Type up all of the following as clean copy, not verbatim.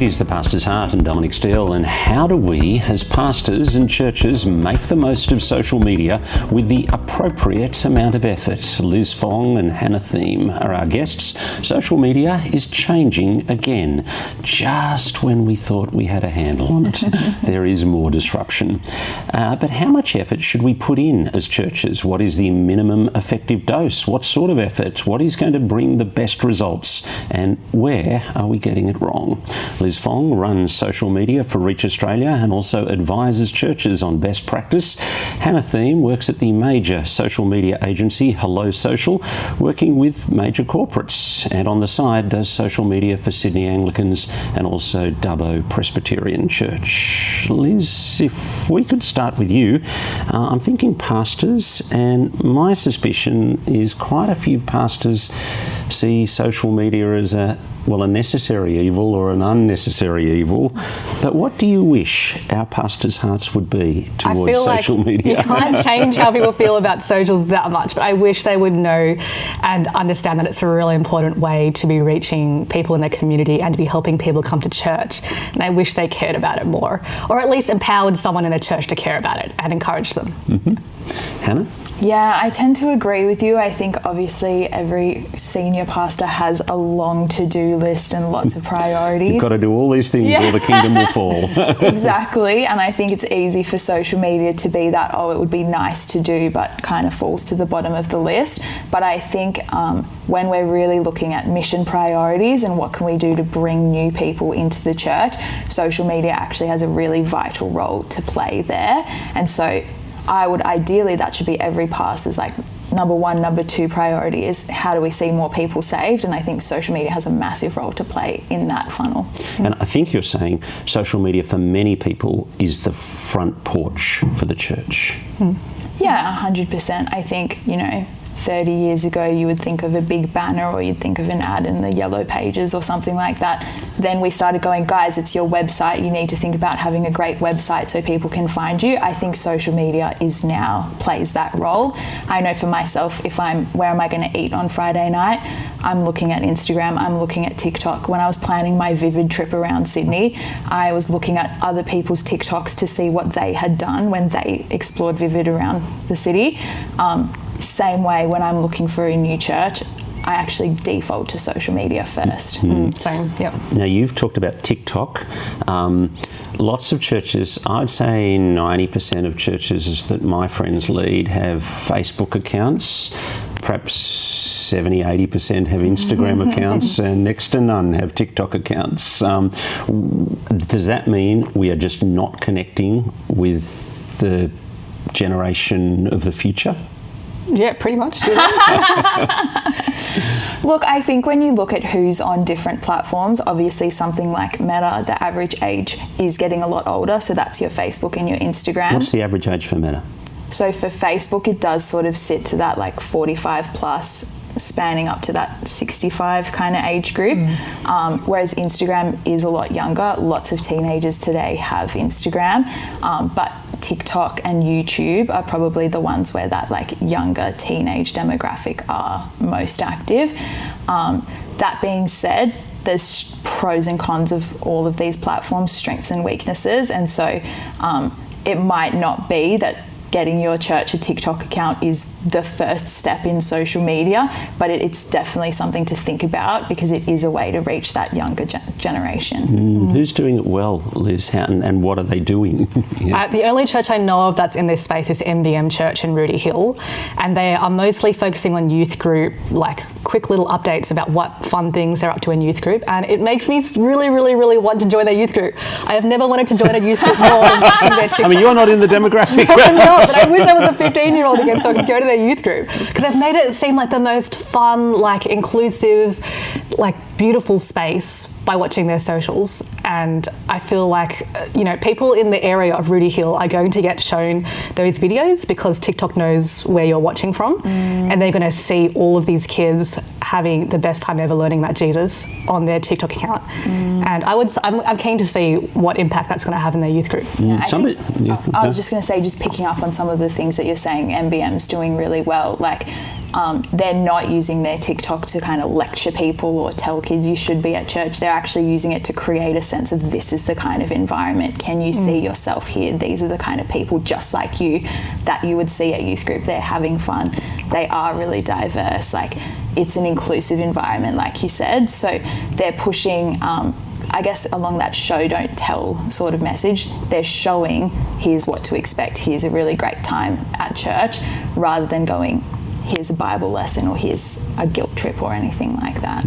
It is the Pastor's Heart and Dominic Steele, and how do we, as pastors and churches, make the most of social media with the appropriate amount of effort? Liz Fong and Hannah Thiem are our guests. Social media is changing again, just when we thought we had a handle on it. There is more disruption. But how much effort should we put in as churches? What is the minimum effective dose? What sort of effort? What is going to bring the best results? And where are we getting it wrong? Liz Fong runs social media for Reach Australia and also advises churches on best practice. Hannah Thiem works at the major social media agency Hello Social, working with major corporates, and on the side does social media for Sydney Anglicans and also Dubbo Presbyterian Church. Liz, if we could start with you, I'm thinking pastors, and my suspicion is quite a few pastors see social media as a necessary evil or an unnecessary evil. But what do you wish our pastors' hearts would be towards social media? You can't change how people feel about socials that much, but I wish they would know and understand that it's a really important way to be reaching people in their community and to be helping people come to church. And I wish they cared about it more, or at least empowered someone in their church to care about it and encourage them. Mm-hmm. Hannah? Yeah, I tend to agree with you. I think obviously every senior pastor has a long to-do list and lots of priorities. You've got to do all these things or the kingdom will fall. Exactly, and I think it's easy for social media to be that, it would be nice to do, but kind of falls to the bottom of the list. But I think when we're really looking at mission priorities and what can we do to bring new people into the church, social media actually has a really vital role to play there. And so ideally that should be every pastor's number one, number two priority is how do we see more people saved? And I think social media has a massive role to play in that funnel. And I think you're saying social media for many people is the front porch for the church. Yeah, 100%. I think, 30 years ago you would think of a big banner or you'd think of an ad in the yellow pages or something like that. Then we started going, guys, it's your website. You need to think about having a great website so people can find you. I think social media plays that role. I know for myself, where am I going to eat on Friday night? I'm looking at Instagram, I'm looking at TikTok. When I was planning my Vivid trip around Sydney, I was looking at other people's TikToks to see what they had done when they explored Vivid around the city. Same way when I'm looking for a new church, I actually default to social media first. Same, yep. Now, you've talked about TikTok. Lots of churches, I'd say 90% of churches that my friends lead have Facebook accounts. Perhaps 70, 80% have Instagram accounts, and next to none have TikTok accounts. Does that mean we are just not connecting with the generation of the future? Yeah, pretty much. Look, I think when you look at who's on different platforms, obviously something like Meta, the average age is getting a lot older. So that's your Facebook and your Instagram. What's the average age for Meta? So for Facebook, it does sort of sit to that 45 plus, spanning up to that 65 kind of age group. Whereas Instagram is a lot younger. Lots of teenagers today have Instagram, but TikTok and YouTube are probably the ones where that younger teenage demographic are most active. That being said, there's pros and cons of all of these platforms, strengths and weaknesses, and so it might not be that getting your church a TikTok account is the first step in social media, but it's definitely something to think about because it is a way to reach that younger generation. Who's doing it well, Liz, and what are they doing? The only church I know of that's in this space is MBM Church in Rooty Hill, and they are mostly focusing on youth group, quick little updates about what fun things they're up to in youth group, and it makes me really, really, really want to join their youth group. I have never wanted to join a youth group more than watching their TikTok. I mean, you're not in the demographic. I'm not, but I wish I was a 15-year-old again so I could go to their youth group, because they've made it seem like the most fun, inclusive, beautiful space by watching their socials. And I feel like, people in the area of Rooty Hill are going to get shown those videos because TikTok knows where you're watching from, and they're going to see all of these kids having the best time ever learning about Jesus on their TikTok account. And I'm keen to see what impact that's going to have in their youth group. I was just going to say, just picking up on some of the things that you're saying, MBM's doing really well. they're not using their TikTok to kind of lecture people or tell kids you should be at church. They're actually using it to create a sense of this is the kind of environment. Can you see yourself here? These are the kind of people just like you that you would see at youth group. They're having fun. They are really diverse. Like, it's an inclusive environment, like you said. So they're pushing, I guess, along that show don't tell sort of message. They're showing here's what to expect. Here's a really great time at church, rather than going, here's a Bible lesson or here's a guilt trip or anything like that.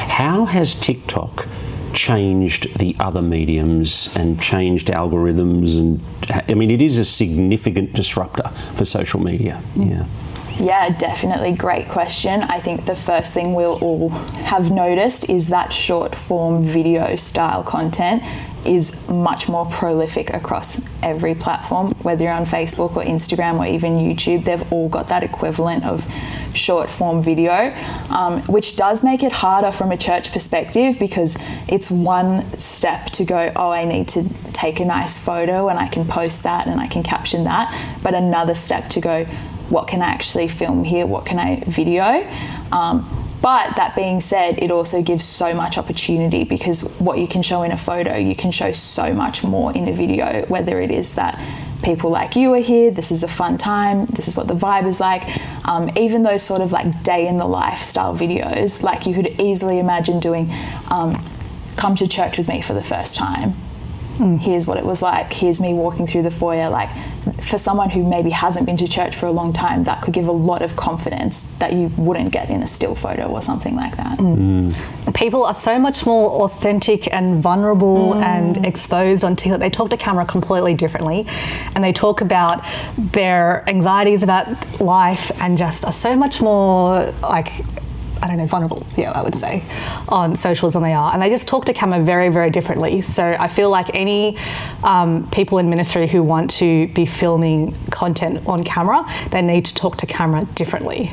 How has TikTok changed the other mediums and changed algorithms? And I mean, it is a significant disruptor for social media. Yeah, definitely. Great question. I think the first thing we'll all have noticed is that short form video style content is much more prolific across every platform, whether you're on Facebook or Instagram or even YouTube. They've all got that equivalent of short form video, which does make it harder from a church perspective, because it's one step to go, oh, I need to take a nice photo and I can post that and I can caption that, but another step to go, what can I actually film here? What can I video? But that being said, it also gives so much opportunity, because what you can show in a photo, you can show so much more in a video, whether it is that people like you are here, this is a fun time, this is what the vibe is like. Even those sort of like day in the life style videos, like you could easily imagine doing, come to church with me for the first time. Here's what it was like. Here's me walking through the foyer. Like, for someone who maybe hasn't been to church for a long time, that could give a lot of confidence that you wouldn't get in a still photo or something like that. People are so much more authentic and vulnerable and exposed on TikTok. They talk to camera completely differently, and they talk about their anxieties about life and just are so much more like, I don't know, vulnerable, I would say, on socials than they are. And they just talk to camera very, very differently. So I feel like any people in ministry who want to be filming content on camera, they need to talk to camera differently.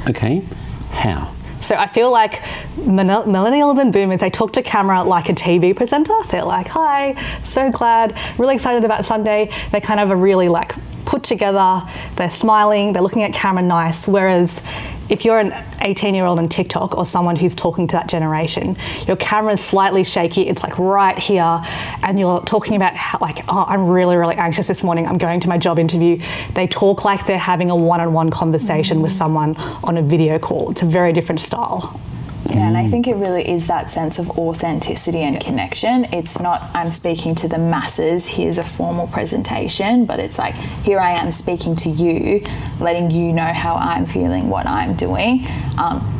Okay, how? So I feel like millennials and boomers, they talk to camera like a TV presenter. They're like, hi, so glad, really excited about Sunday. They kind of are really like put together, they're smiling, they're looking at camera nice. Whereas if you're an 18-year-old on TikTok or someone who's talking to that generation, your camera's slightly shaky, it's like right here, and you're talking about how, like, oh, I'm really, really anxious this morning, I'm going to my job interview. They talk like they're having a one-on-one conversation with someone on a video call. It's a very different style. Yeah, and I think it really is that sense of authenticity and connection. It's not, I'm speaking to the masses, here's a formal presentation, but it's like, here I am speaking to you, letting you know how I'm feeling, what I'm doing.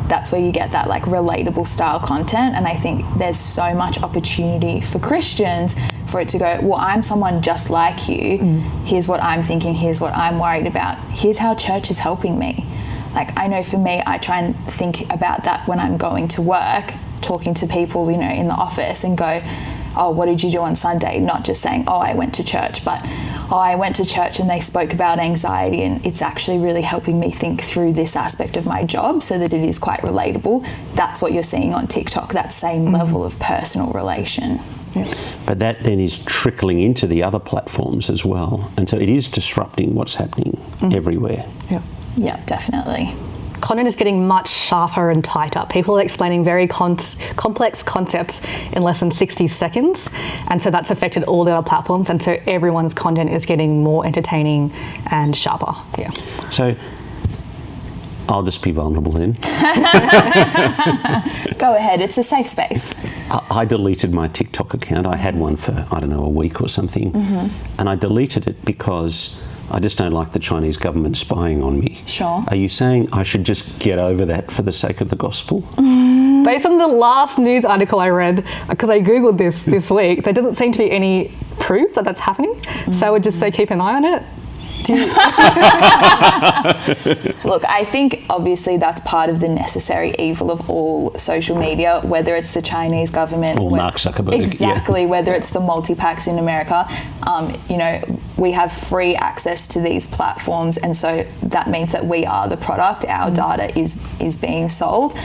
That's where you get that like relatable style content. And I think there's so much opportunity for Christians for it to go, well, I'm someone just like you. Here's what I'm thinking, here's what I'm worried about. Here's how church is helping me. Like, I know for me, I try and think about that when I'm going to work, talking to people, in the office, and go, oh, what did you do on Sunday? Not just saying, oh, I went to church, but, oh, I went to church and they spoke about anxiety, and it's actually really helping me think through this aspect of my job so that it is quite relatable. That's what you're seeing on TikTok, that same level of personal relation. But that then is trickling into the other platforms as well. And so it is disrupting what's happening everywhere. Yeah, definitely. Content is getting much sharper and tighter. People are explaining very complex concepts in less than 60 seconds. And so that's affected all the other platforms. And so everyone's content is getting more entertaining and sharper. So I'll just be vulnerable then. Go ahead, it's a safe space. I deleted my TikTok account. I had one for, I don't know, a week or something. And I deleted it because I just don't like the Chinese government spying on me. Sure. Are you saying I should just get over that for the sake of the gospel? Based on the last news article I read, because I Googled this week, there doesn't seem to be any proof that that's happening. So I would just say keep an eye on it. Look, I think obviously that's part of the necessary evil of all social media, whether it's the Chinese government or Mark Zuckerberg. Exactly, whether it's the multi-packs in America. We have free access to these platforms, and so that means that we are the product. Our data is being sold.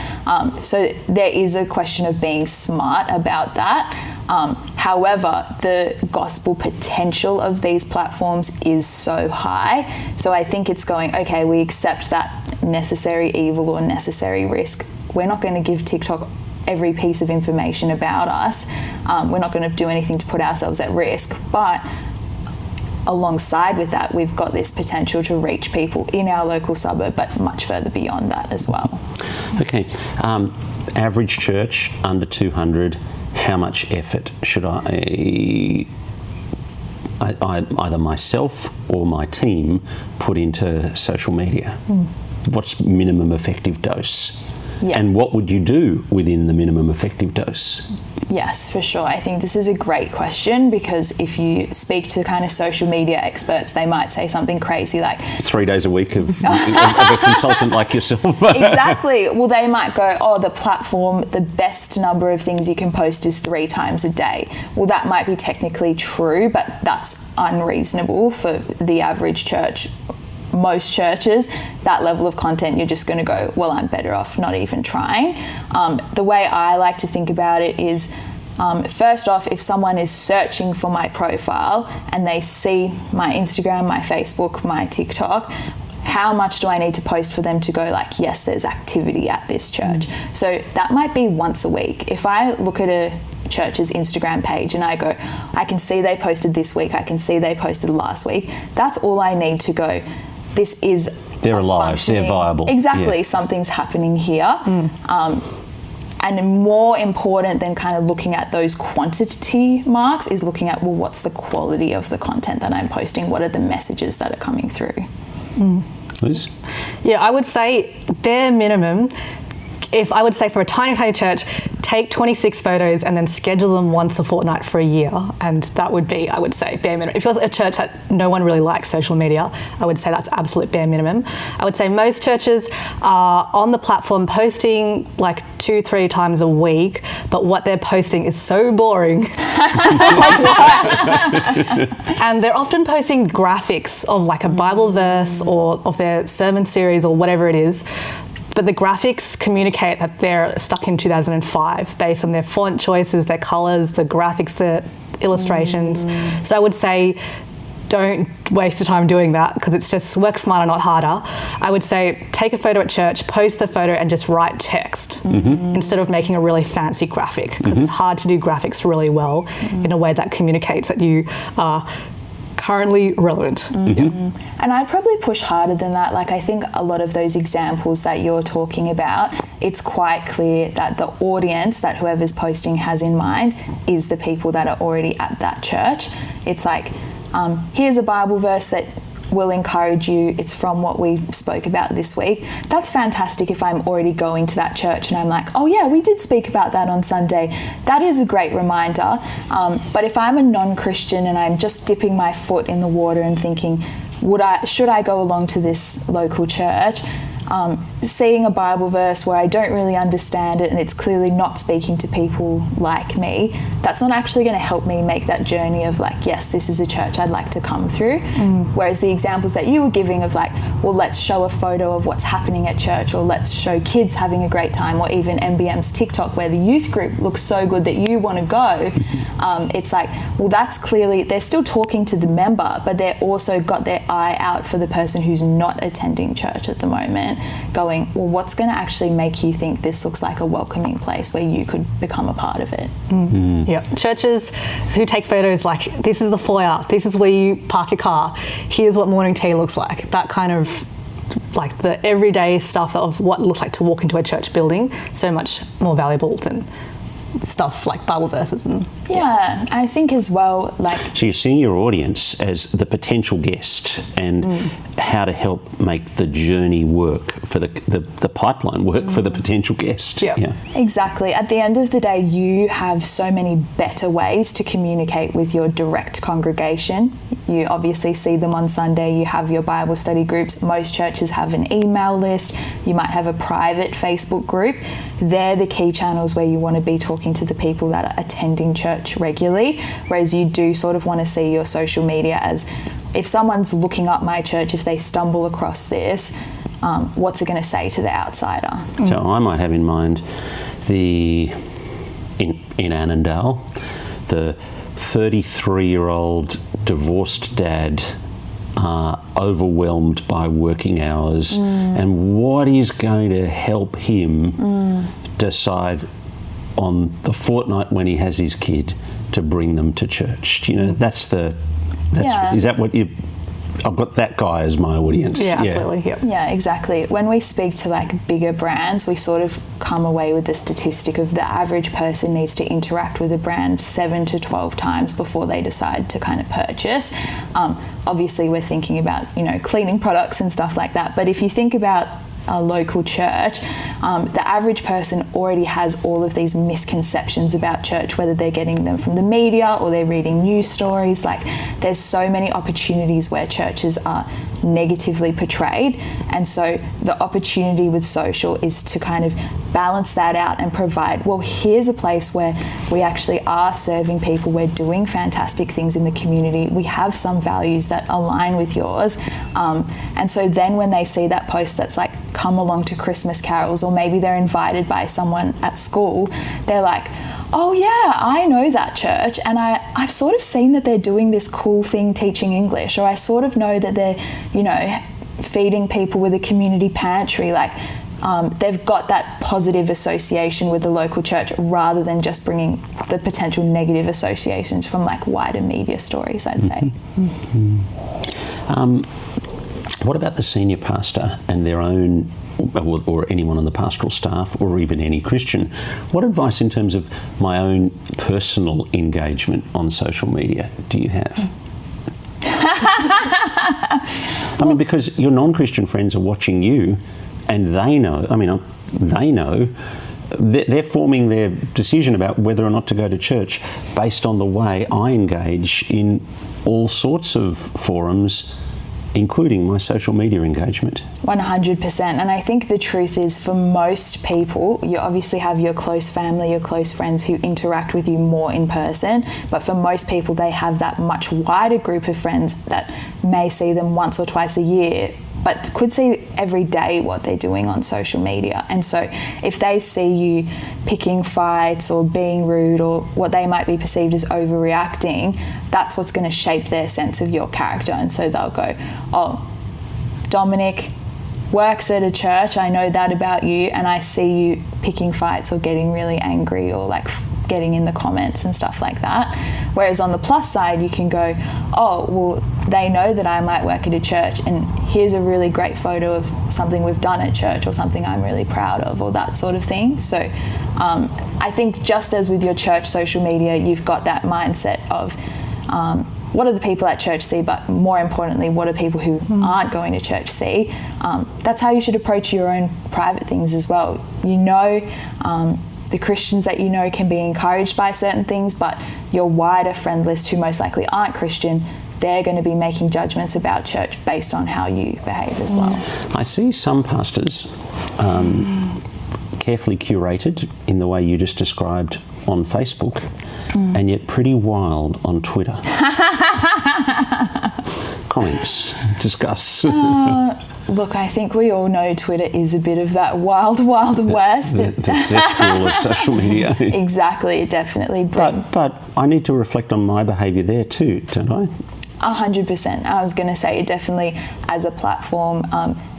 So there is a question of being smart about that. However, the gospel potential of these platforms is so high. So I think it's going, okay, we accept that necessary evil or necessary risk. We're not going to give TikTok every piece of information about us. We're not going to do anything to put ourselves at risk. But alongside with that, we've got this potential to reach people in our local suburb, but much further beyond that as well. Okay. Average church, under 200, how much effort should I either myself or my team put into social media? What's minimum effective dose? Yeah. And what would you do within the minimum effective dose? Yes, for sure. I think this is a great question, because if you speak to kind of social media experts, they might say something crazy like 3 days a week of a consultant like yourself. Exactly. Well, they might go, oh, the platform, the best number of things you can post is 3 times a day. Well, that might be technically true, but that's unreasonable for the average church. Most churches, that level of content, you're just going to go, well, I'm better off not even trying. The way I like to think about it is, first off, if someone is searching for my profile and they see my Instagram, my Facebook, my TikTok, how much do I need to post for them to go like, yes, there's activity at this church? So that might be once a week. If I look at a church's Instagram page and I go, I can see they posted this week, I can see they posted last week, that's all I need to go, this is they're alive, they're viable. Exactly, yeah. Something's happening here. And more important than kind of looking at those quantity marks is looking at, well, what's the quality of the content that I'm posting? What are the messages that are coming through? Liz? Yeah, I would say bare minimum, if I would say for a tiny, tiny church, take 26 photos and then schedule them once a fortnight for a year. And that would be, I would say, bare minimum. If you're a church that no one really likes social media, I would say that's absolute bare minimum. I would say most churches are on the platform posting like 2-3 times a week, but what they're posting is so boring. And they're often posting graphics of like a Bible verse or of their sermon series or whatever it is. But the graphics communicate that they're stuck in 2005 based on their font choices, their colours, the graphics, the illustrations. So I would say don't waste your time doing that, because it's just work smarter, not harder. I would say take a photo at church, post the photo and just write text instead of making a really fancy graphic, because it's hard to do graphics really well in a way that communicates that you are currently relevant. And I'd probably push harder than that. Like, I think a lot of those examples that you're talking about, it's quite clear that the audience that whoever's posting has in mind is the people that are already at that church. It's like, here's a Bible verse that will encourage you. It's from what we spoke about this week. That's fantastic if I'm already going to that church and I'm like, oh yeah, we did speak about that on Sunday. That is a great reminder. But if I'm a non-Christian and I'm just dipping my foot in the water and thinking, should I go along to this local church? Seeing a Bible verse where I don't really understand it and it's clearly not speaking to people like me, that's not actually going to help me make that journey of like, yes, this is a church I'd like to come through. Whereas the examples that you were giving of like, well, let's show a photo of what's happening at church, or let's show kids having a great time, or even MBM's TikTok where the youth group looks so good that you want to go. It's like, well, that's clearly, they're still talking to the member, but they're also got their eye out for the person who's not attending church at the moment, going, well, what's going to actually make you think this looks like a welcoming place where you could become a part of it? Yeah, churches who take photos like, this is the foyer, this is where you park your car, here's what morning tea looks like, that kind of like the everyday stuff of what it looks like to walk into a church building, so much more valuable than stuff like Bible verses. And yeah, I think as well, like, so you're seeing your audience as the potential guest and how to help make the journey work for the pipeline work for the potential guest. Yeah. Exactly. At the end of the day, you have so many better ways to communicate with your direct congregation. You obviously see them on Sunday, you have your Bible study groups. Most churches have an email list. You might have a private Facebook group. They're the key channels where you want to be talking to the people that are attending church regularly, whereas you do sort of want to see your social media as, if someone's looking up my church, if they stumble across this, what's it going to say to the outsider? So I might have in mind in Annandale, the 33-year-old divorced dad overwhelmed by working hours, and what is going to help him decide on the fortnight when he has his kid to bring them to church? You know, is that what you... I've got that guy as my audience. Yeah, absolutely. Yeah, exactly. When we speak to like bigger brands, we sort of come away with the statistic of the average person needs to interact with a brand 7 to 12 times before they decide to kind of purchase. Obviously, we're thinking about, you know, cleaning products and stuff like that. But if you think about a local church, the average person already has all of these misconceptions about church, whether they're getting them from the media or they're reading news stories. Like, there's so many opportunities where churches are negatively portrayed, and so the opportunity with social is to kind of balance that out and provide, well, here's a place where we actually are serving people, we're doing fantastic things in the community, we have some values that align with yours, and so then when they see that post that's like, come along to Christmas carols, or maybe they're invited by someone at school, they're like, oh yeah, I know that church, and I've sort of seen that they're doing this cool thing teaching English, or I sort of know that they're, you know, feeding people with a community pantry. Like, they've got that positive association with the local church rather than just bringing the potential negative associations from like wider media stories, I'd say. What about the senior pastor and their own, or anyone on the pastoral staff, or even any Christian? What advice in terms of my own personal engagement on social media do you have? I mean, because your non-Christian friends are watching you, and they know, they're forming their decision about whether or not to go to church based on the way I engage in all sorts of forums, including my social media engagement. 100%. And I think the truth is, for most people, you obviously have your close family, your close friends who interact with you more in person, but for most people, they have that much wider group of friends that may see them once or twice a year, but could see every day what they're doing on social media. And so if they see you picking fights or being rude or what they might be perceived as overreacting, that's what's going to shape their sense of your character. And so they'll go, oh, Dominic works at a church, I know that about you, and I see you picking fights or getting really angry or like getting in the comments and stuff like that. Whereas on the plus side, you can go, oh, well, they know that I might work at a church, and here's a really great photo of something we've done at church or something I'm really proud of, or that sort of thing. So I think just as with your church social media, you've got that mindset of what do the people at church see, but more importantly, what do people who aren't going to church see? That's how you should approach your own private things as well. You know, the Christians that you know can be encouraged by certain things, but your wider friend list who most likely aren't Christian, they're going to be making judgments about church based on how you behave as well. I see some pastors carefully curated in the way you just described on Facebook, and yet pretty wild on Twitter. Comments, discuss. Look, I think we all know Twitter is a bit of that wild west. The cesspool of social media. Exactly, it definitely brings. But I need to reflect on my behaviour there too, don't I? 100%. I was going to say, it definitely, as a platform,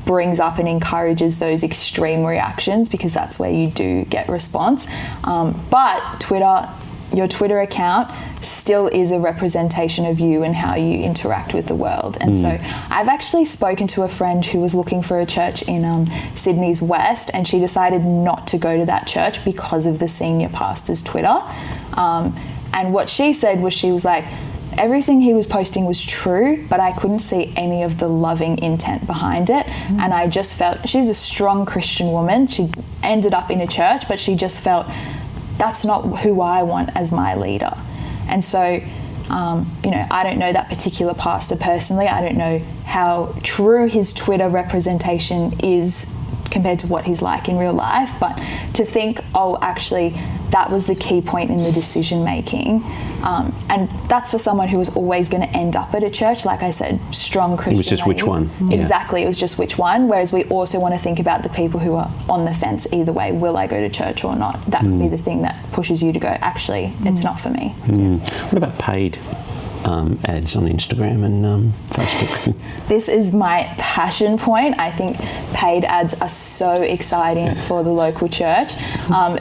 brings up and encourages those extreme reactions, because that's where you do get response. But Twitter, your Twitter account still is a representation of you and how you interact with the world. And so I've actually spoken to a friend who was looking for a church in Sydney's West, and she decided not to go to that church because of the senior pastor's Twitter. And what she said was, she was like, everything he was posting was true, but I couldn't see any of the loving intent behind it. And I just felt, she's a strong Christian woman. She ended up in a church, but she just felt, that's not who I want as my leader. And so, you know, I don't know that particular pastor personally. I don't know how true his Twitter representation is compared to what he's like in real life. But to think, oh, actually, that was the key point in the decision making. And that's for someone who was always going to end up at a church. Like I said, strong Christian. It was just which one. Yeah. Exactly, it was just which one. Whereas we also want to think about the people who are on the fence either way. Will I go to church or not? That could be the thing that pushes you to go, actually, it's not for me. What about paid ads on Instagram and Facebook? This is my passion point. I think paid ads are so exciting for the local church,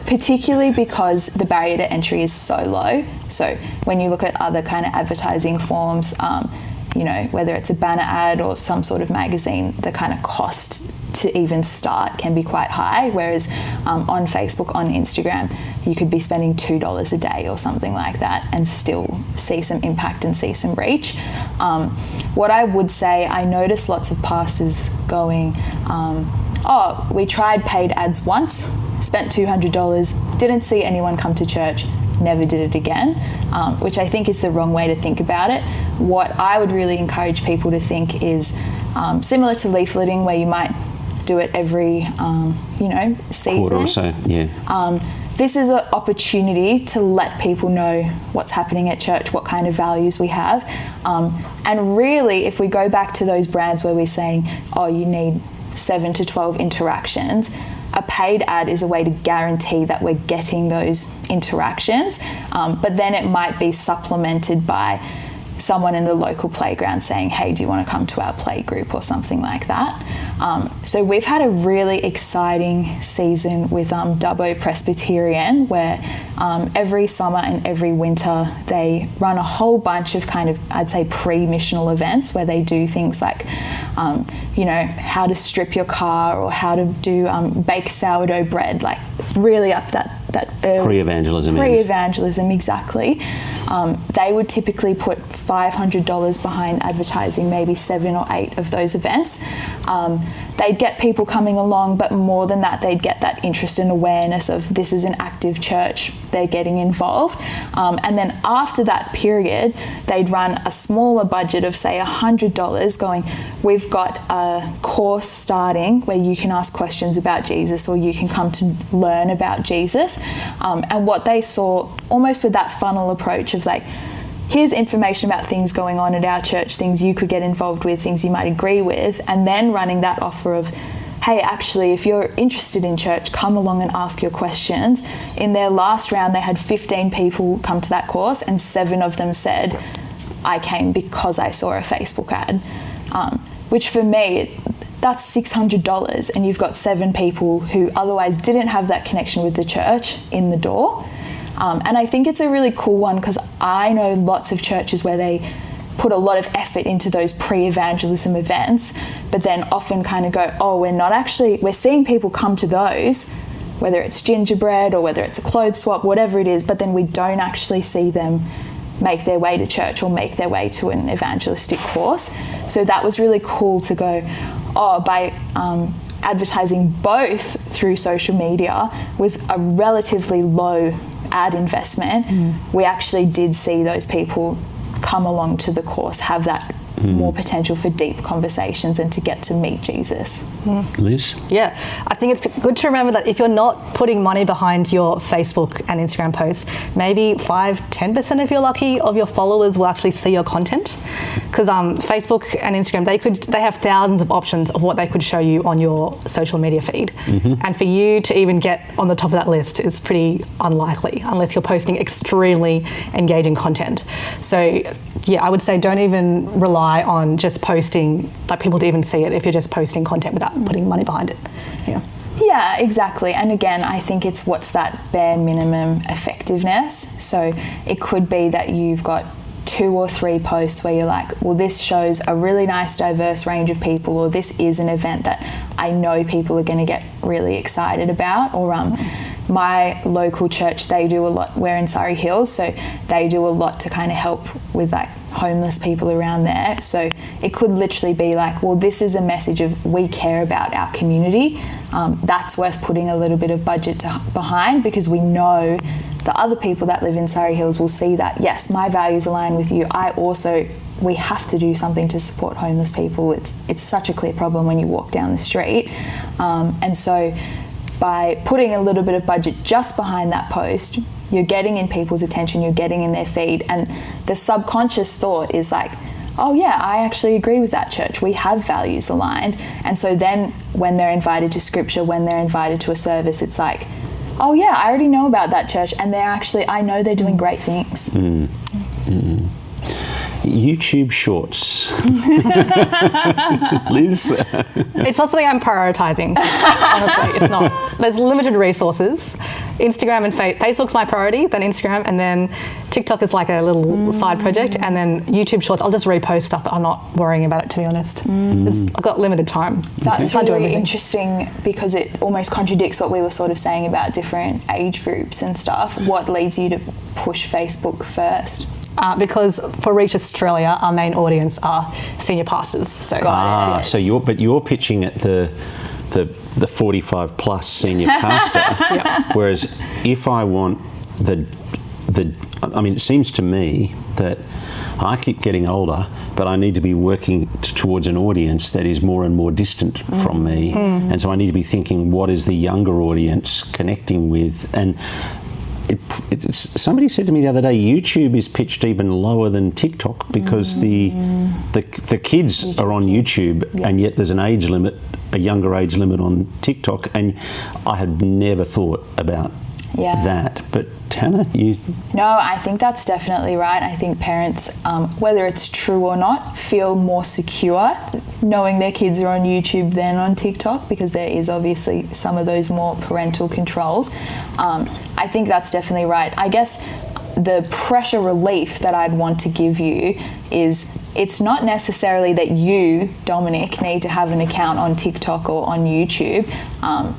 particularly because the barrier to entry is so low. So when you look at other kind of advertising forms, you know, whether it's a banner ad or some sort of magazine, the kind of cost to even start can be quite high, whereas on Facebook, on Instagram, you could be spending $2 a day or something like that and still see some impact and see some reach. What I would say, I noticed lots of pastors going, oh, we tried paid ads once, spent $200, didn't see anyone come to church, never did it again, which I think is the wrong way to think about it. What I would really encourage people to think is similar to leafleting, where you might do it every, you know, season. Quarter or so, yeah. This is an opportunity to let people know what's happening at church, what kind of values we have. And really, if we go back to those brands where we're saying, oh, you need 7 to 12 interactions, a paid ad is a way to guarantee that we're getting those interactions. But then it might be supplemented by someone in the local playground saying, hey, do you want to come to our play group or something like that? So we've had a really exciting season with Dubbo Presbyterian, where every summer and every winter they run a whole bunch of kind of, I'd say, pre-missional events where they do things like, you know, how to strip your car or how to do bake sourdough bread, like really up that early pre-evangelism. Pre-evangelism, exactly. They would typically put $500 behind advertising maybe 7 or 8 of those events. They'd get people coming along, but more than that, they'd get that interest and awareness of this is an active church, they're getting involved. And then after that period, they'd run a smaller budget of say $100 going, we've got a course starting where you can ask questions about Jesus or you can come to learn about Jesus. And what they saw almost with that funnel approach of like, here's information about things going on at our church, things you could get involved with, things you might agree with, and then running that offer of, hey, actually, if you're interested in church, come along and ask your questions. In their last round, they had 15 people come to that course, and 7 of them said, I came because I saw a Facebook ad, which for me, that's $600, and you've got 7 people who otherwise didn't have that connection with the church in the door. And I think it's a really cool one because I know lots of churches where they put a lot of effort into those pre-evangelism events, but then often kind of go, oh, we're seeing people come to those, whether it's gingerbread or whether it's a clothes swap, whatever it is, but then we don't actually see them make their way to church or make their way to an evangelistic course. So that was really cool to go, oh, by advertising both through social media with a relatively low ad investment, we actually did see those people come along to the course, have that more potential for deep conversations and to get to meet Jesus. Liz? Yeah, I think it's good to remember that if you're not putting money behind your Facebook and Instagram posts, maybe 5-10% if you're lucky of your followers will actually see your content. Because Facebook and Instagram, they have thousands of options of what they could show you on your social media feed. And for you to even get on the top of that list is pretty unlikely unless you're posting extremely engaging content. So yeah, I would say don't even rely on just posting, like people to even see it if you're just posting content without putting money behind it. Yeah, exactly. And again, I think it's what's that bare minimum effectiveness. So it could be that you've got 2 or 3 posts where you're like, well, this shows a really nice diverse range of people, or this is an event that I know people are going to get really excited about, or my local church, they do a lot, we're in Surrey Hills, so they do a lot to kind of help with like homeless people around there. So it could literally be like, well, this is a message of we care about our community. That's worth putting a little bit of budget behind, because we know the other people that live in Surrey Hills will see that, yes, my values align with you. We have to do something to support homeless people. It's such a clear problem when you walk down the street. And so by putting a little bit of budget just behind that post, you're getting in people's attention, you're getting in their feed, and the subconscious thought is like, oh yeah, I actually agree with that church. We have values aligned. And so then when they're invited to scripture, when they're invited to a service, it's like, oh yeah, I already know about that church, and I know they're doing great things. YouTube Shorts. Liz? It's not something I'm prioritising, honestly. It's not. There's limited resources. Instagram and Facebook's my priority, then Instagram, and then TikTok is like a little side project, and then YouTube Shorts, I'll just repost stuff, but I'm not worrying about it, to be honest. I've got limited time. That's really interesting, because it almost contradicts what we were sort of saying about different age groups and stuff. What leads you to push Facebook first? Because for Reach Australia, our main audience are senior pastors. So, so you're pitching at the 45 plus senior pastor, whereas if I want it seems to me that I keep getting older, but I need to be working towards an audience that is more and more distant from me, and so I need to be thinking, what is the younger audience connecting with? And somebody said to me the other day, YouTube is pitched even lower than TikTok, because the kids are on YouTube, and yet there's a younger age limit on TikTok, and I had never thought about that. But Hannah, No, I think that's definitely right. I think parents, whether it's true or not, feel more secure knowing their kids are on YouTube than on TikTok, because there is obviously some of those more parental controls. I think that's definitely right. I guess the pressure relief that I'd want to give you is, it's not necessarily that you, Dominic, need to have an account on TikTok or on YouTube.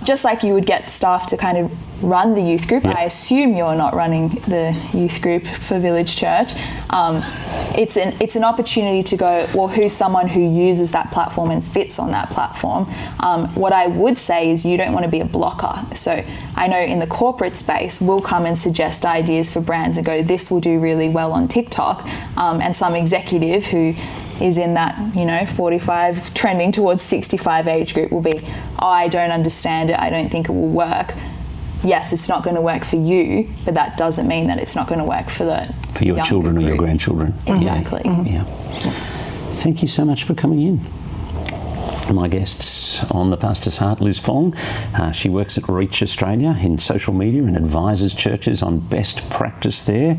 Just like you would get staff to kind of run the youth group. I assume you're not running the youth group for Village Church. It's an opportunity to go, well, who's someone who uses that platform and fits on that platform? What I would say is, you don't want to be a blocker. So I know in the corporate space, we'll come and suggest ideas for brands and go, this will do really well on TikTok. And some executive who is in that 45 trending towards 65 age group will be, oh, I don't understand it, I don't think it will work. Yes, it's not going to work for you, but that doesn't mean that it's not going to work for your children or your grandchildren. Exactly. Yeah. Thank you so much for coming in. My guests on The Pastor's Heart, Liz Fong. She works at Reach Australia in social media and advises churches on best practice there.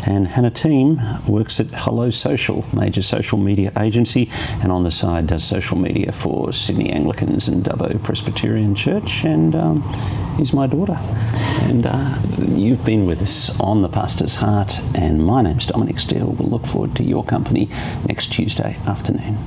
And Hannah Thiem works at Hello Social, major social media agency, and on the side does social media for Sydney Anglicans and Dubbo Presbyterian Church, and is my daughter. And you've been with us on The Pastor's Heart, and my name's Dominic Steele. We'll look forward to your company next Tuesday afternoon.